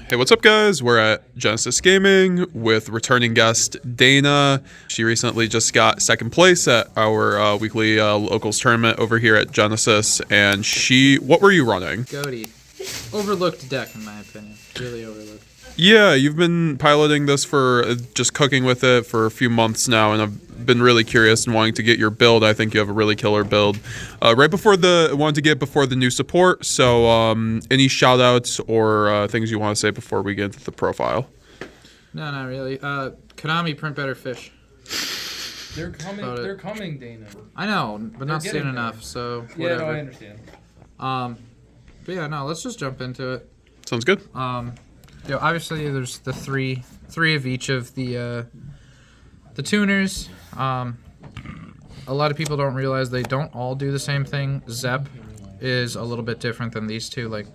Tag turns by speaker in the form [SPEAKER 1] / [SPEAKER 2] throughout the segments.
[SPEAKER 1] Hey, what's up, guys? We're at Genesis Gaming with returning guest Dana. She recently just got second place at our weekly locals tournament over here at Genesis. And what were you running?
[SPEAKER 2] Ghoti. Overlooked deck, in my opinion. Really overlooked.
[SPEAKER 1] Yeah, you've been piloting this for just cooking with it for a few months now, and I've been really curious and wanting to get your build. I think you have a really killer build. Wanted to get before the new support. So, any shout outs or things you want to say before we get into the profile?
[SPEAKER 2] No, not really. Konami, print better fish.
[SPEAKER 3] They're coming. They're coming, Dana.
[SPEAKER 2] I know, but not soon enough.
[SPEAKER 3] There.
[SPEAKER 2] So whatever.
[SPEAKER 3] Yeah, no, I understand.
[SPEAKER 2] But yeah, no. Let's just jump into it.
[SPEAKER 1] Sounds good.
[SPEAKER 2] Obviously there's the three of each of the tuners. A lot of people don't realize they don't all do the same thing. Zep is a little bit different than these two. Like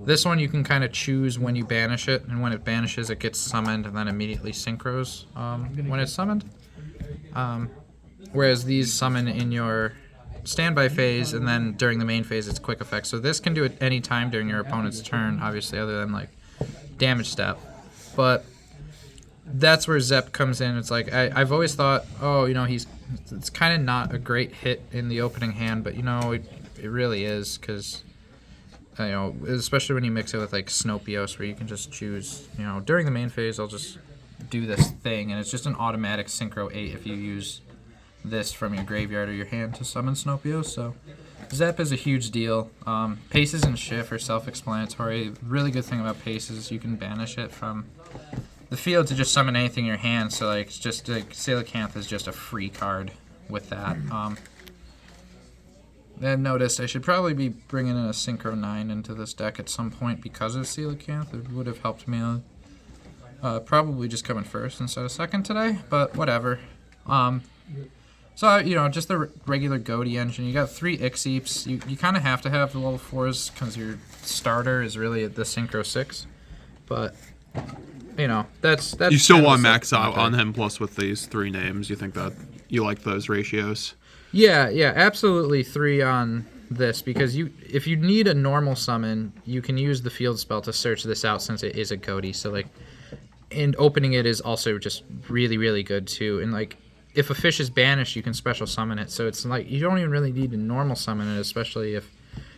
[SPEAKER 2] this one, you can kind of choose when you banish it, and when it banishes, it gets summoned and then immediately synchros when it's summoned. Whereas these summon in your standby phase, and then during the main phase, it's quick effect. So this can do it any time during your opponent's turn, obviously, other than like damage step. But that's where Zep comes in. It's like I've always thought, it's kind of not a great hit in the opening hand, but it really is, because especially when you mix it with like Snopios, where you can just choose, during the main phase I'll just do this thing, and it's just an automatic Synchro 8 if you use this from your graveyard or your hand to summon Snopios. So Zep is a huge deal. Paces and Shift are self-explanatory. Really good thing about Paces, you can banish it from the field to just summon anything in your hand. So like, it's just like Coelacanth is just a free card with that. Then notice I should probably be bringing in a Synchro 9 into this deck at some point because of Coelacanth. It would have helped me out. Probably just coming first instead of second today, but whatever. So, just the regular Ghoti engine. You got 3 Ixeeps. You kind of have to have the level 4s because your starter is really the Synchro 6. But, that's
[SPEAKER 1] you still want max out on him, plus with these 3 names. You think that you like those ratios?
[SPEAKER 2] Yeah, absolutely 3 on this, because if you need a normal summon, you can use the field spell to search this out since it is a Ghoti. So, and opening it is also just really, really good, too. And, if a fish is banished, you can special summon it. So it's like you don't even really need to normal summon it, especially if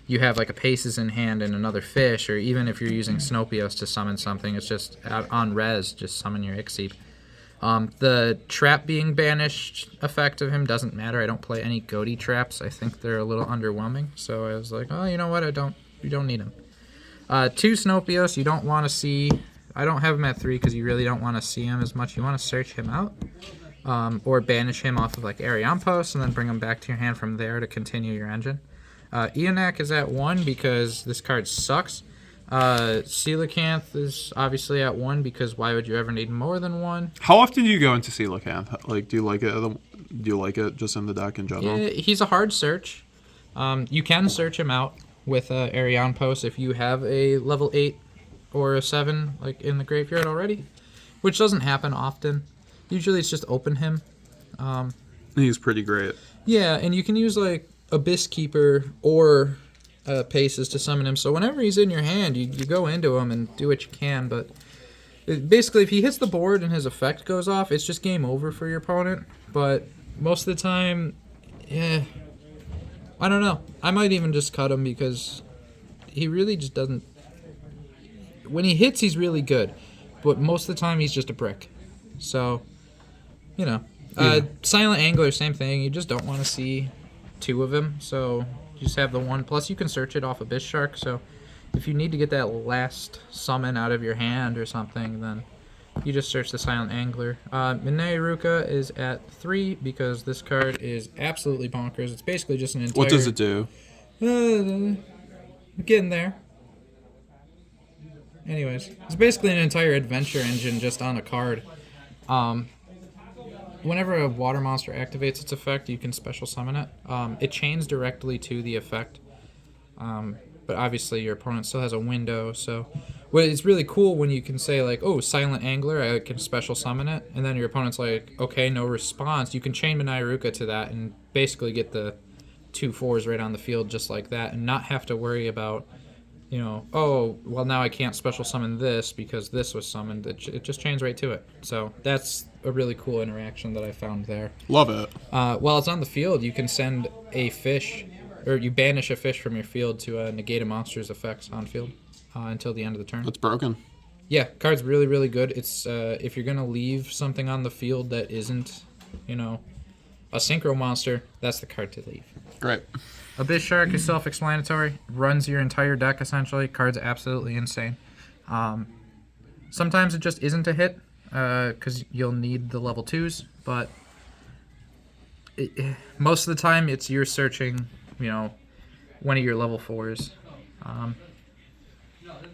[SPEAKER 2] you have a Paces in hand and another fish, or even if you're using Snopios to summon something. It's just on res, just summon your Ixeep. The trap being banished effect of him doesn't matter. I don't play any Ghoti traps. I think they're a little underwhelming. So I was like, oh, you know what? You don't need him. 2 Snopios, you don't want to see. I don't have him at 3 because you really don't want to see him as much. You want to search him out. Or banish him off of Arion Post and then bring him back to your hand from there to continue your engine. Eonak is at 1 because this card sucks. Coelacanth is obviously at 1 because why would you ever need more than 1?
[SPEAKER 1] How often do you go into Coelacanth? Do you like it? Do you like it just in the deck in general?
[SPEAKER 2] Yeah, he's a hard search. You can search him out with Arion Post if you have a level 8 or a 7 in the graveyard already, which doesn't happen often. Usually it's just open him.
[SPEAKER 1] He's pretty great.
[SPEAKER 2] Yeah, and you can use Abyss Keeper or Paces to summon him. So whenever he's in your hand, you go into him and do what you can. But basically, if he hits the board and his effect goes off, it's just game over for your opponent. But most of the time, I don't know. I might even just cut him because he really just doesn't... When he hits, he's really good. But most of the time, he's just a brick. So... Silent Angler, same thing. You just don't want to see 2 of him, so you just have the 1. Plus, you can search it off Abyss Shark, so if you need to get that last summon out of your hand or something, then you just search the Silent Angler. Mineiruka is at 3 because this card is absolutely bonkers. It's basically just an entire...
[SPEAKER 1] What does it do?
[SPEAKER 2] Getting there. Anyways, it's basically an entire adventure engine just on a card. Whenever a water monster activates its effect, you can special summon it. It chains directly to the effect, but obviously your opponent still has a window. So, it's really cool when you can say oh, Silent Angler, I can special summon it, and then your opponent's like, okay, no response. You can chain Mineiruka to that and basically get the 2 4s right on the field just like that, and not have to worry about you know, oh, well, now I can't special summon this because this was summoned. It just chains right to it. So that's a really cool interaction that I found there.
[SPEAKER 1] Love it.
[SPEAKER 2] While it's on the field, you can send a fish, or you banish a fish from your field to negate a monster's effects on field until the end of the turn.
[SPEAKER 1] That's broken.
[SPEAKER 2] Yeah, card's really, really good. It's if you're gonna leave something on the field that isn't, you know, a synchro monster, that's the card to leave.
[SPEAKER 1] Great.
[SPEAKER 2] Abyss Shark is self-explanatory. Runs your entire deck essentially. Card's absolutely insane. Sometimes it just isn't a hit because you'll need the level 2s, but most of the time it's you're searching, you know, one of your level 4s.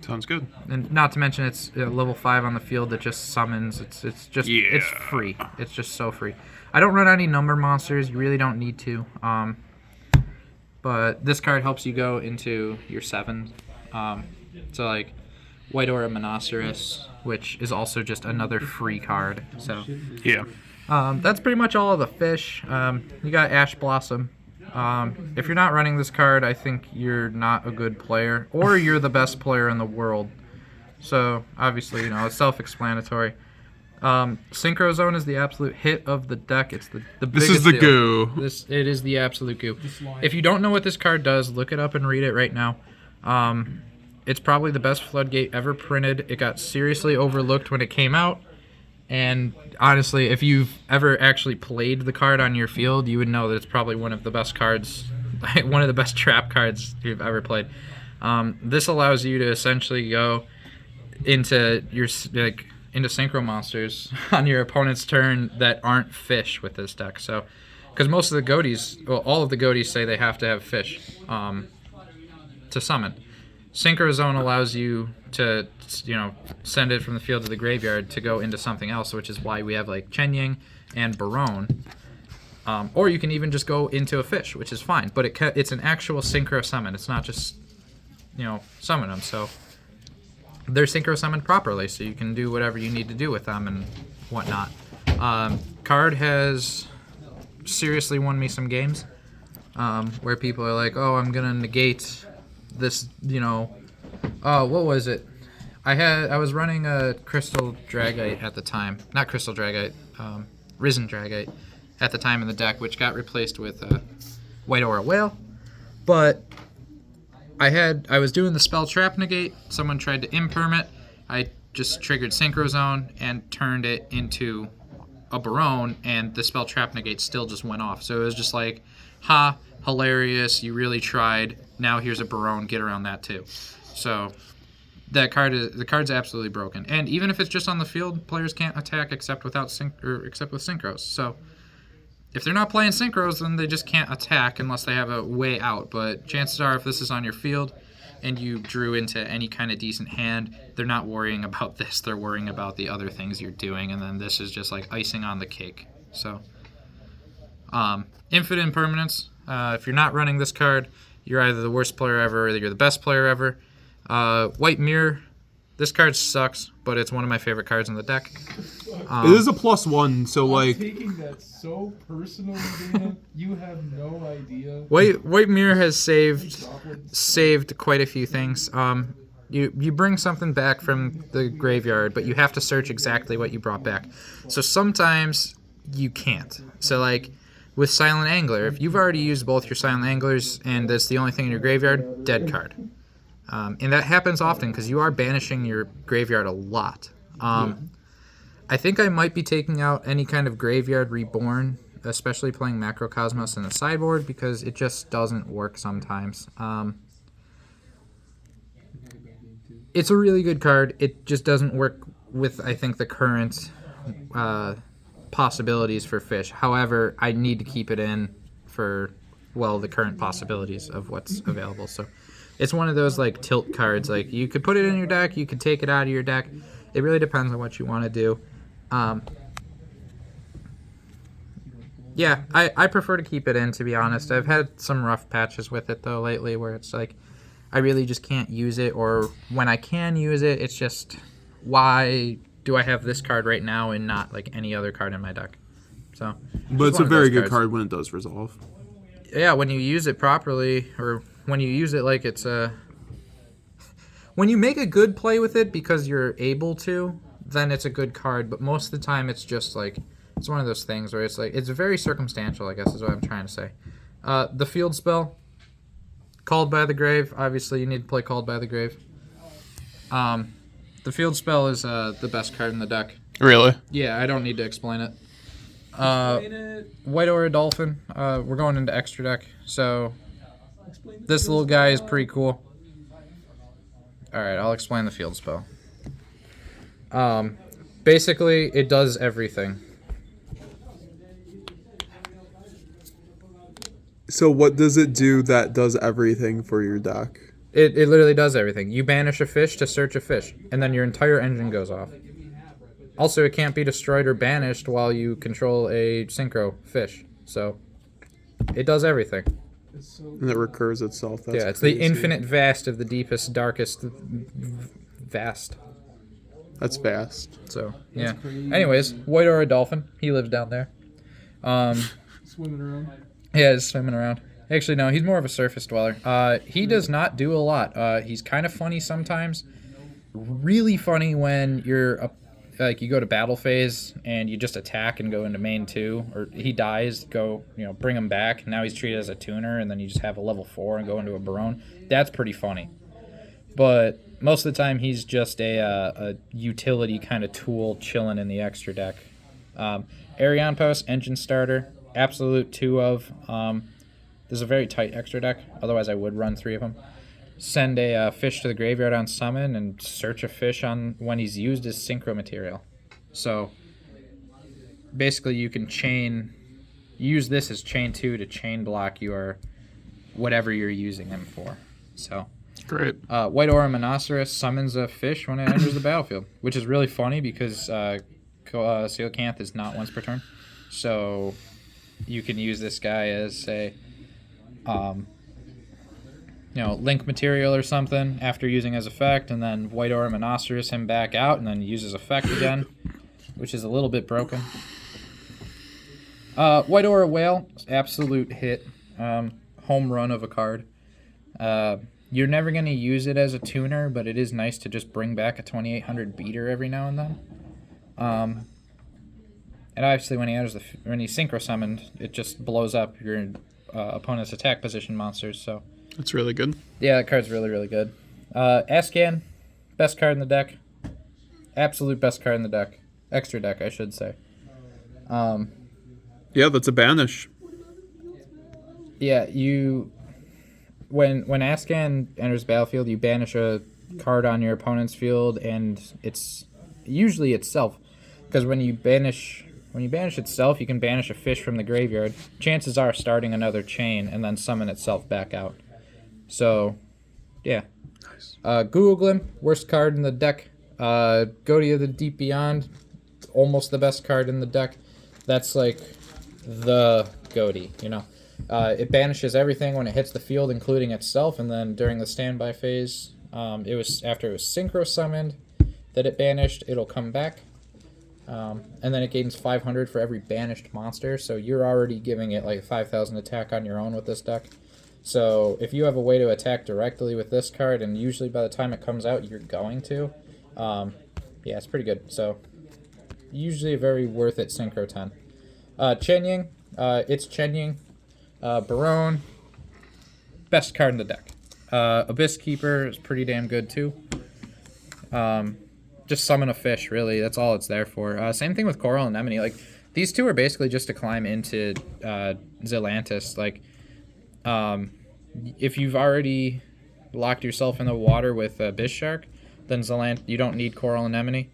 [SPEAKER 1] Sounds good.
[SPEAKER 2] And not to mention it's level 5 on the field that just summons. It's just it's free. It's just so free. I don't run any number monsters. You really don't need to. But this card helps you go into your 7. So like White Aura Monoceros, which is also just another free card. So
[SPEAKER 1] Yeah.
[SPEAKER 2] that's pretty much all of the fish. You got Ash Blossom. If you're not running this card, I think you're not a good player, or you're the best player in the world. So obviously, you know, it's self-explanatory. Synchro Zone is the absolute hit of the deck. It's the biggest
[SPEAKER 1] This is the
[SPEAKER 2] deal.
[SPEAKER 1] goo.
[SPEAKER 2] It is the absolute goo. If you don't know what this card does, look it up and read it right now. It's probably the best Floodgate ever printed. It got seriously overlooked when it came out. And honestly, if you've ever actually played the card on your field, you would know that it's probably one of the best cards, one of the best trap cards you've ever played. This allows you to essentially go into your into synchro monsters on your opponent's turn that aren't fish with this deck. So, because most of the Ghotis, well, all of the Ghotis say they have to have fish to summon. Synchro Zone allows you to, you know, send it from the field to the graveyard to go into something else, which is why we have like Chenying and Barone. Or you can even just go into a fish, which is fine. But it's an actual synchro summon. It's not just, you know, summon them. So they're synchro summoned properly, so you can do whatever you need to do with them and whatnot. Card has seriously won me some games where people are like, oh, I'm gonna negate this, you know, what was it? I was running a Crystal Dragite at the time, not Crystal Dragite, Risen Dragite at the time in the deck, which got replaced with White Aura Whale. But I was doing the spell Trap Negate. Someone tried to imperm it. I just triggered Synchro Zone and turned it into a Barone, and the spell Trap Negate still just went off. So it was just like, ha, hilarious, you really tried. Now here's a Barone, get around that too. So the card's absolutely broken. And even if it's just on the field, players can't attack except with synchros. So if they're not playing synchros, then they just can't attack unless they have a way out. But chances are, if this is on your field and you drew into any kind of decent hand, they're not worrying about this. They're worrying about the other things you're doing, and then this is just like icing on the cake. So infinite impermanence. If you're not running this card, you're either the worst player ever or you're the best player ever. White Mirror. This card sucks, but it's one of my favorite cards in the deck.
[SPEAKER 1] It is a +1, so like.
[SPEAKER 3] I'm taking that so personally, Dana. You have no idea.
[SPEAKER 2] White Mirror has saved quite a few things. You bring something back from the graveyard, but you have to search exactly what you brought back. So sometimes you can't. So like with Silent Angler, if you've already used both your Silent Anglers and that's the only thing in your graveyard, dead card. And that happens often because you are banishing your graveyard a lot. I think I might be taking out any kind of Graveyard Reborn, especially playing Macrocosmos in the sideboard, because it just doesn't work sometimes. It's a really good card. It just doesn't work with, I think, the current possibilities for fish. However, I need to keep it in for, well, the current possibilities of what's available. So it's one of those like tilt cards. Like you could put it in your deck, you could take it out of your deck. It really depends on what you want to do. Yeah, I prefer to keep it in, to be honest. I've had some rough patches with it though lately where it's like I really just can't use it, or when I can use it, it's just, why do I have this card right now and not like any other card in my deck? So,
[SPEAKER 1] But it's a very good card when it does resolve.
[SPEAKER 2] Yeah, when you use it properly, or when you use it like it's a when you make a good play with it because you're able to, then it's a good card. But most of the time, it's just like it's one of those things where it's like it's very circumstantial. I guess is what I'm trying to say. The field spell, Called by the Grave. Obviously, you need to play Called by the Grave. The field spell is the best card in the deck.
[SPEAKER 1] Really?
[SPEAKER 2] Yeah, I don't need to explain it. White Aura Dolphin. We're going into extra deck, so this little guy is pretty cool. All right, I'll explain the field spell. Basically, it does everything.
[SPEAKER 1] So what does it do that does everything for your deck?
[SPEAKER 2] It literally does everything. You banish a fish to search a fish, and then your entire engine goes off. Also, it can't be destroyed or banished while you control a synchro fish. So, it does everything.
[SPEAKER 1] And it recurs itself. That's
[SPEAKER 2] it's
[SPEAKER 1] crazy.
[SPEAKER 2] the infinite vast of the deepest, darkest vast.
[SPEAKER 1] That's fast.
[SPEAKER 2] So, yeah. Anyways, White Aura Dolphin. He lives down there.
[SPEAKER 3] Swimming around.
[SPEAKER 2] Yeah, he's swimming around. Actually, no, he's more of a surface dweller. He does not do a lot. He's kind of funny sometimes. Really funny when you're you go to battle phase and you just attack and go into main 2, or he dies, bring him back. Now he's treated as a tuner, and then you just have a level 4 and go into a Barone. That's pretty funny. But most of the time, he's just a utility kind of tool chilling in the extra deck. Arion Post, engine starter, absolute 2 of. This is a very tight extra deck. Otherwise, I would run 3 of them. Send a fish to the graveyard on summon and search a fish on when he's used as synchro material. So basically, you can use this as chain 2 to chain block your whatever you're using him for. So
[SPEAKER 1] great.
[SPEAKER 2] White Aura Monoceros summons a fish when it enters the battlefield, which is really funny because Coelacanth is not once per turn. So you can use this guy as a link material or something after using his effect, and then White Aura Monoceros him back out, and then use his effect again, which is a little bit broken. White Aura Whale, absolute hit, home run of a card. You're never going to use it as a tuner, but it is nice to just bring back a 2800 beater every now and then. And obviously, when he's synchro summoned, it just blows up your opponent's attack position monsters. So
[SPEAKER 1] that's really good.
[SPEAKER 2] Yeah, that card's really, really good. Ascan, best card in the deck. Absolute best card in the deck. Extra deck, I should say.
[SPEAKER 1] Yeah, that's a banish.
[SPEAKER 2] Yeah, when Ascan enters battlefield, you banish a card on your opponent's field, and it's usually itself. Because when you banish itself, you can banish a fish from the graveyard. Chances are starting another chain and then summon itself back out. So, yeah.
[SPEAKER 1] Nice.
[SPEAKER 2] Google Glim, worst card in the deck. Ghoti of the Deep Beyond, almost the best card in the deck. That's like the Ghoti, It banishes everything when it hits the field, including itself, and then during the standby phase, it was after it was synchro summoned that it banished, it'll come back. And then it gains 500 for every banished monster, so you're already giving it like 5,000 attack on your own with this deck. So if you have a way to attack directly with this card, and usually by the time it comes out, you're going to, yeah, it's pretty good. So usually a very worth it Synchro 10. Chen Ying, it's Chen Ying. Barone, best card in the deck. Abyss Keeper is pretty damn good too. Just summon a fish, really. That's all it's there for. Same thing with Coral Anemone. Like, these two are basically just to climb into Zelantis. Like, if you've already locked yourself in the water with Abyss Shark, then you don't need Coral Anemone.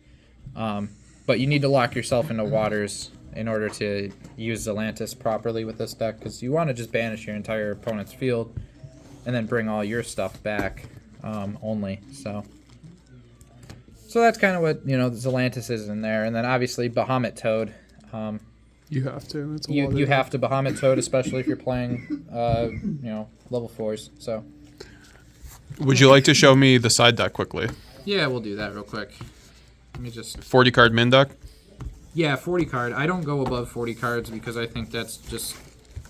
[SPEAKER 2] But you need to lock yourself into waters in order to use Zelantis properly with this deck, because you want to just banish your entire opponent's field and then bring all your stuff back only. So that's kind of what, Zelantis is in there. And then obviously Bahamut Toad.
[SPEAKER 1] You have to. It's
[SPEAKER 2] you have to Bahamut Toad, especially if you're playing, level 4s. So.
[SPEAKER 1] Would you like to show me the side deck quickly?
[SPEAKER 2] Yeah, we'll do that real quick. Let me just...
[SPEAKER 1] 40 card min deck?
[SPEAKER 2] Yeah, 40 card. I don't go above 40 cards because I think that's just,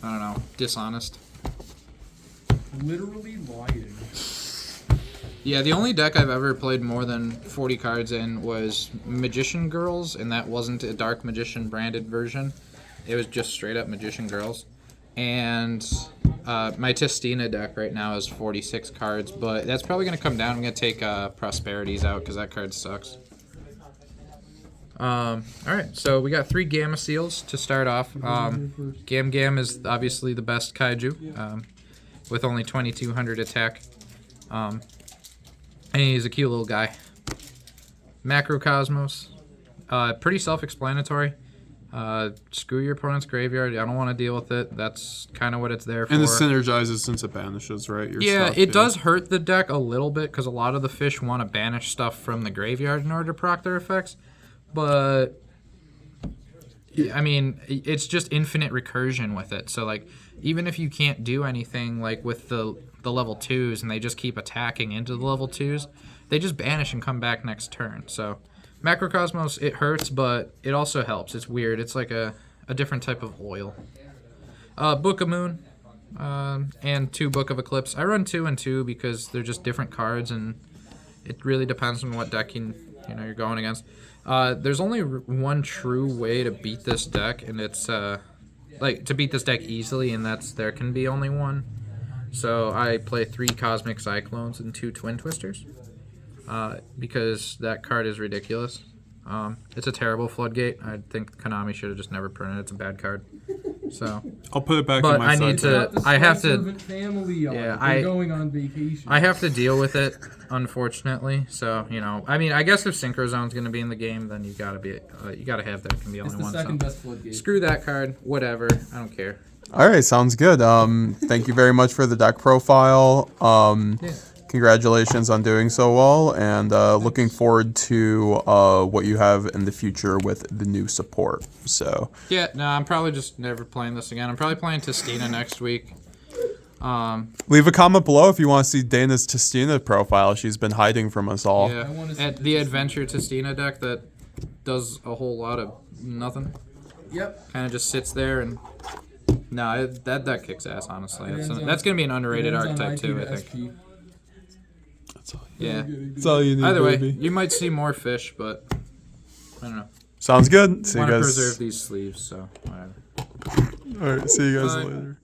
[SPEAKER 2] I don't know, dishonest.
[SPEAKER 3] Literally lying.
[SPEAKER 2] Yeah, the only deck I've ever played more than 40 cards in was Magician Girls, and that wasn't a Dark Magician branded version. It was just straight up Magician Girls. And my Testina deck right now is 46 cards, but that's probably going to come down. I'm going to take Prosperities out because that card sucks. Alright, so we got 3 Gamma Seals to start off. Gam Gam is obviously the best kaiju, with only 2200 attack. And he's a cute little guy. Macrocosmos, pretty self-explanatory. Screw your opponent's graveyard. I don't want to deal with it. That's kind of what it's there for.
[SPEAKER 1] And it synergizes since it banishes, right? Your
[SPEAKER 2] yeah,
[SPEAKER 1] stuff,
[SPEAKER 2] it does hurt the deck a little bit because a lot of the fish want to banish stuff from the graveyard in order to proc their effects. But, I mean, it's just infinite recursion with it. So, like, even if you can't do anything, like, with the level 2s and they just keep attacking into the level 2s, they just banish and come back next turn. So, Macrocosmos, it hurts, but it also helps. It's weird. It's like a different type of oil. Book of Moon and 2 Book of Eclipse. I run 2 and 2 because they're just different cards, and it really depends on what deck you're going against. There's only one true way to beat this deck, and it's to beat this deck easily, and there can be only one. So I play 3 Cosmic Cyclones and 2 Twin Twisters, because that card is ridiculous. It's a terrible floodgate. I think Konami should have just never printed it. It's a bad card. So
[SPEAKER 1] I'll put it back
[SPEAKER 2] but
[SPEAKER 1] in my
[SPEAKER 2] I need
[SPEAKER 1] side.
[SPEAKER 2] to. I have to.
[SPEAKER 3] Family on.
[SPEAKER 2] Yeah,
[SPEAKER 3] We're going on vacation.
[SPEAKER 2] I have to deal with it, unfortunately. So I mean, I guess if Synchro Zone's going to be in the game, then you gotta have there can be only
[SPEAKER 3] It's the
[SPEAKER 2] one.
[SPEAKER 3] second
[SPEAKER 2] So
[SPEAKER 3] best floodgate.
[SPEAKER 2] screw that card. Whatever. I don't care.
[SPEAKER 1] All right, sounds good. Thank you very much for the deck profile.
[SPEAKER 2] Yeah.
[SPEAKER 1] Congratulations on doing so well, and looking forward to what you have in the future with the new support. So
[SPEAKER 2] Yeah. No, I'm probably just never playing this again. I'm probably playing Testina next week.
[SPEAKER 1] leave a comment below if you want to see Dana's Testina profile. She's been hiding from us all.
[SPEAKER 2] Yeah.
[SPEAKER 3] I wanna see
[SPEAKER 2] At the Adventure Testina deck that does a whole lot of nothing.
[SPEAKER 3] Yep.
[SPEAKER 2] Kind of just sits there and. No, that deck kicks ass, honestly.
[SPEAKER 3] It ends on-
[SPEAKER 2] That's going to be an underrated
[SPEAKER 3] It ends on
[SPEAKER 2] archetype,
[SPEAKER 3] IP
[SPEAKER 2] too,
[SPEAKER 3] to
[SPEAKER 2] I think.
[SPEAKER 3] SP.
[SPEAKER 2] Yeah.
[SPEAKER 1] That's all you need,
[SPEAKER 2] Either way,
[SPEAKER 1] baby.
[SPEAKER 2] you might see more fish, but I don't know.
[SPEAKER 1] Sounds good. See
[SPEAKER 2] I
[SPEAKER 1] you
[SPEAKER 2] want to
[SPEAKER 1] guys.
[SPEAKER 2] preserve these sleeves, so whatever.
[SPEAKER 1] All right, see you guys
[SPEAKER 2] Bye.
[SPEAKER 1] later.